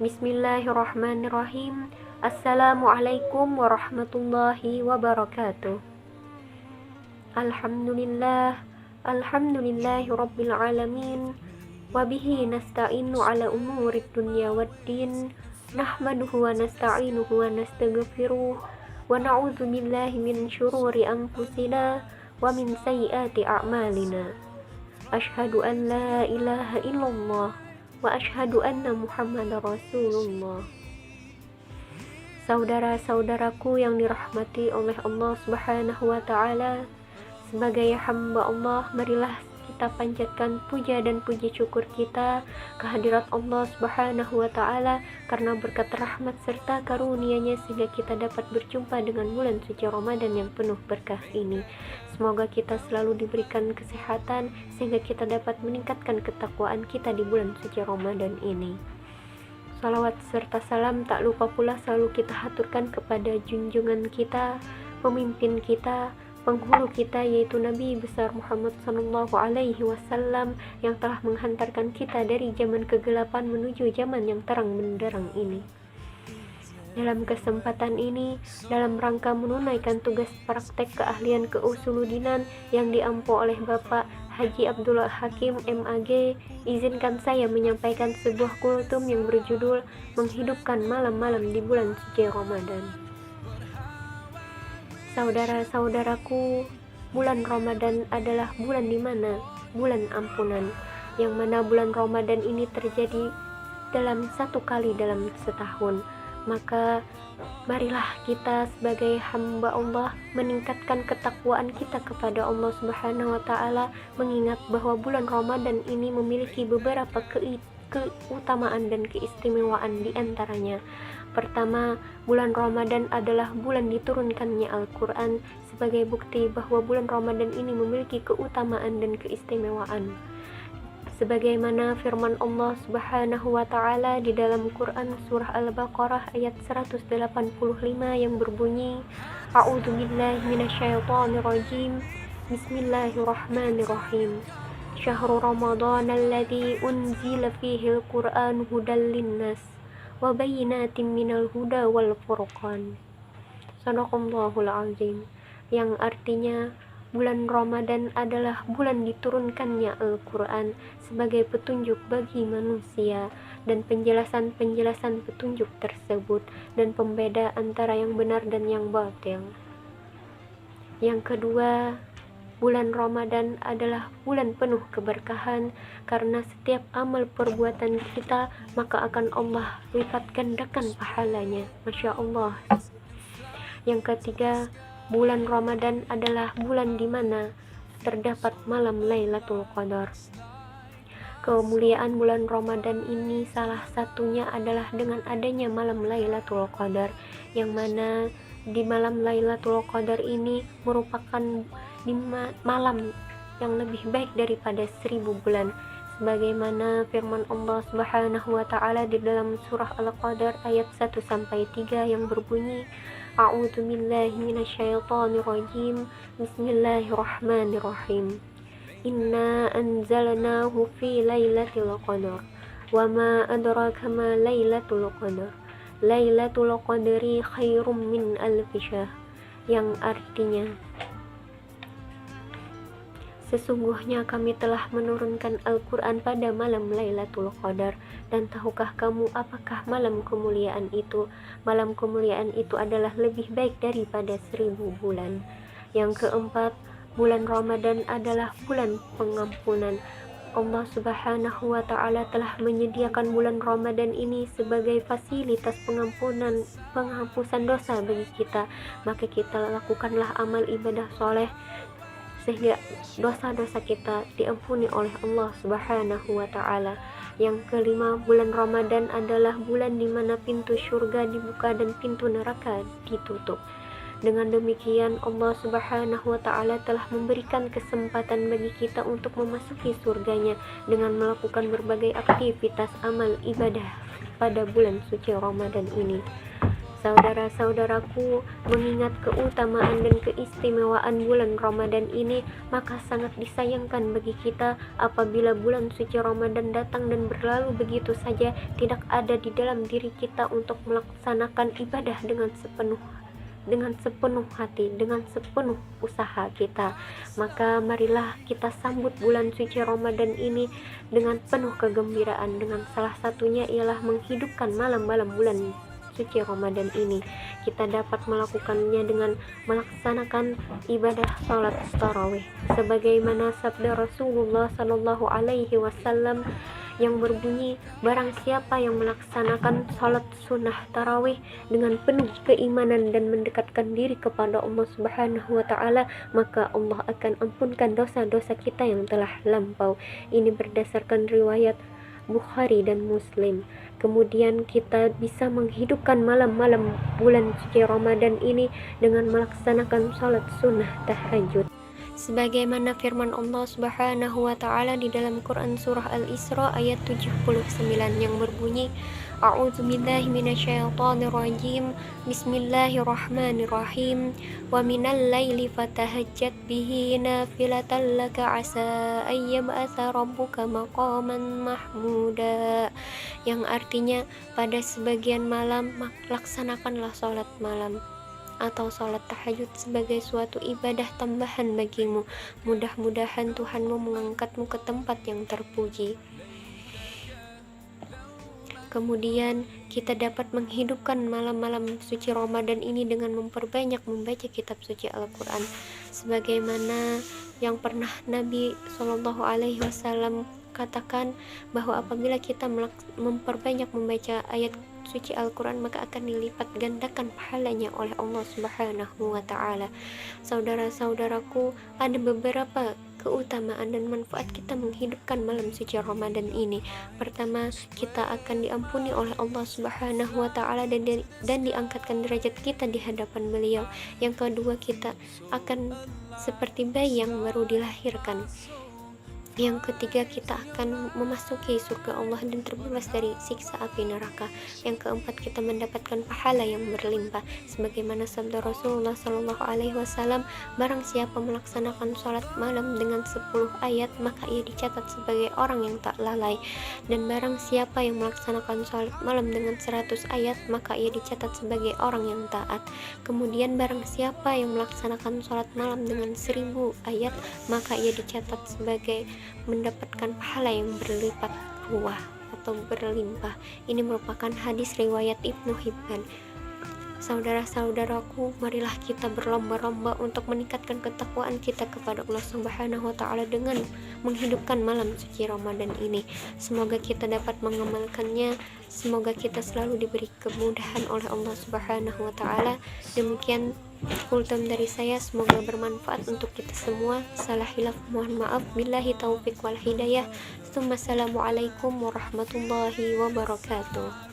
Bismillahirrahmanirrahim. Assalamualaikum warahmatullahi wabarakatuh. Alhamdulillahi rabbil alamin. Wabihi nasta'inu ala umurid dunya waddin. Nahmaduhu wa nasta'inuhu wa nastaghfiruh. Wa na'udzu billahi min syururi anfusina wa min sayyiati a'malina. Asyhadu an la ilaha illallah wa asyhadu anna Muhammadar Rasulullah. Saudara-saudaraku yang dirahmati oleh Allah Subhanahu wa taala, sebagai hamba Allah, marilah kita panjatkan puja dan puji syukur kita kehadirat Allah Subhanahu wa taala karena berkat rahmat serta karunia-Nya sehingga kita dapat berjumpa dengan bulan suci Ramadan yang penuh berkah ini. Semoga kita selalu diberikan kesehatan sehingga kita dapat meningkatkan ketakwaan kita di bulan suci Ramadan ini. Salawat serta salam tak lupa pula selalu kita haturkan kepada junjungan kita, pemimpin kita, penghulu kita, yaitu Nabi besar Muhammad SAW yang telah menghantarkan kita dari zaman kegelapan menuju zaman yang terang benderang ini. Dalam kesempatan ini, dalam rangka menunaikan tugas praktek keahlian keusuludinan yang diampu oleh Bapak Haji Abdullah Hakim MAG, izinkan saya menyampaikan sebuah kultum yang berjudul Menghidupkan Malam-Malam di Bulan Suci Ramadan. Saudara-saudaraku, bulan Ramadan adalah bulan di mana? Bulan ampunan, yang mana bulan Ramadan ini terjadi dalam satu kali dalam setahun. Maka marilah kita sebagai hamba Allah meningkatkan ketakwaan kita kepada Allah Subhanahu wa taala, mengingat bahwa bulan Ramadan ini memiliki beberapa keutamaan dan keistimewaan di antaranya. Pertama, bulan Ramadan adalah bulan diturunkannya Al-Quran sebagai bukti bahwa bulan Ramadan ini memiliki keutamaan dan keistimewaan. Sebagaimana firman Allah Subhanahu wa taala di dalam Quran surah Al-Baqarah ayat 185 yang berbunyi, A'udzubillahi minasyaitonirrajim. Bismillahirrahmanirrahim. Syahrul Ramadan alladzi unzila fihi al-Qur'an hudal linnas wa bayyinatin minal huda wal furqan. Shadaqallahul azim. Yang artinya bulan Ramadan adalah bulan diturunkannya Al-Quran sebagai petunjuk bagi manusia dan penjelasan-penjelasan petunjuk tersebut dan pembeda antara yang benar dan yang batil. Yang kedua, bulan Ramadan adalah bulan penuh keberkahan karena setiap amal perbuatan kita maka akan Allah lipat gandakan pahalanya. Masya Allah. Yang ketiga, bulan Ramadan adalah bulan di mana terdapat malam Lailatul Qadar. Kemuliaan bulan Ramadan ini salah satunya adalah dengan adanya malam Lailatul Qadar, yang mana di malam Lailatul Qadar ini merupakan malam yang lebih baik daripada 1000 bulan. Sebagaimana firman Allah Subhanahu wa taala di dalam surah Al-Qadar ayat 1-3 yang berbunyi, A'udzu billahi minasyaitonir rajim. Bismillahirrahmanirrahim. Inna anzalnahu fi lailatul qadar. Wa ma adraka ma lailatul qadar. Lailatul qadri khairum min alfi syahr. Yang artinya, sesungguhnya kami telah menurunkan Al-Quran pada malam Lailatul Qadar. Dan tahukah kamu apakah malam kemuliaan itu? Malam kemuliaan itu adalah lebih baik daripada 1000 bulan. Yang keempat, bulan Ramadan adalah bulan pengampunan. Allah Subhanahu wa ta'ala telah menyediakan bulan Ramadan ini sebagai fasilitas penghapusan dosa bagi kita. Maka kita lakukanlah amal ibadah soleh sehingga dosa-dosa kita diampuni oleh Allah Subhanahu wa ta'ala. Yang kelima, bulan Ramadan adalah bulan di mana pintu surga dibuka dan pintu neraka ditutup. Dengan demikian Allah Subhanahu wa ta'ala telah memberikan kesempatan bagi kita untuk memasuki surganya dengan melakukan berbagai aktivitas amal ibadah pada bulan suci Ramadan ini. Saudara-saudaraku, mengingat keutamaan dan keistimewaan bulan Ramadan ini, maka sangat disayangkan bagi kita apabila bulan suci Ramadan datang dan berlalu begitu saja, tidak ada di dalam diri kita untuk melaksanakan ibadah dengan sepenuh hati, dengan sepenuh usaha kita. Maka marilah kita sambut bulan suci Ramadan ini dengan penuh kegembiraan, dengan salah satunya ialah menghidupkan malam-malam bulan suci Ramadan ini. Kita dapat melakukannya dengan melaksanakan ibadah salat tarawih sebagaimana sabda Rasulullah Shallallahu Alaihi Wasallam yang berbunyi, barang siapa yang melaksanakan salat sunnah tarawih dengan penuh keimanan dan mendekatkan diri kepada Allah Subhanahu wa taala, maka Allah akan ampunkan dosa-dosa kita yang telah lampau. Ini berdasarkan riwayat Bukhari dan Muslim. Kemudian kita bisa menghidupkan malam-malam bulan suci Ramadan ini dengan melaksanakan salat sunnah tahajud. Sebagaimana firman Allah Subhanahu wa taala di dalam Quran surah Al-Isra ayat 79 yang berbunyi, A'udzubillahi minasyaitonir rajim. Bismillahirrahmanirrahim. Wa minal laili fatahajjat bihi nafilatan laka asa ayyab'atsa rabbuka maqaman mahmuda. Yang artinya, pada sebagian malam laksanakanlah salat malam atau salat tahajud sebagai suatu ibadah tambahan bagimu. Mudah-mudahan Tuhanmu mengangkatmu ke tempat yang terpuji. Kemudian kita dapat menghidupkan malam-malam suci Ramadan ini dengan memperbanyak membaca kitab suci Al-Quran, sebagaimana yang pernah Nabi Shallallahu Alaihi Wasallam katakan bahwa apabila kita memperbanyak membaca ayat suci Al-Quran, maka akan dilipat gandakan pahalanya oleh Allah Subhanahu wa taala. Saudara-saudaraku, ada beberapa keutamaan dan manfaat kita menghidupkan malam suci Ramadan ini. Pertama, kita akan diampuni oleh Allah Subhanahu wa taala dan diangkatkan derajat kita di hadapan Beliau. Yang kedua, kita akan seperti bayi yang baru dilahirkan. Yang ketiga, kita akan memasuki surga Allah dan terbebas dari siksa api neraka. Yang keempat, kita mendapatkan pahala yang berlimpah sebagaimana sabda Rasulullah Shallallahu Alaihi Wasallam, barang siapa melaksanakan sholat malam dengan 10 ayat, maka ia dicatat sebagai orang yang tak lalai, dan barang siapa yang melaksanakan sholat malam dengan 100 ayat, maka ia dicatat sebagai orang yang taat. Kemudian barang siapa yang melaksanakan sholat malam dengan 1000 ayat, maka ia dicatat sebagai mendapatkan pahala yang berlipat ruah atau berlimpah. Ini merupakan hadis riwayat Ibnu Hibban. Saudara-saudaraku, marilah kita berlomba-lomba untuk meningkatkan ketakwaan kita kepada Allah Subhanahu wa taala dengan menghidupkan malam suci Ramadan ini. Semoga kita dapat mengamalkannya. Semoga kita selalu diberi kemudahan oleh Allah Subhanahu wa taala. Demikian kultum dari saya, semoga bermanfaat untuk kita semua. Salah hilaf mohon maaf. Billahi taufik wal hidayah. Assalamualaikum warahmatullahi wabarakatuh.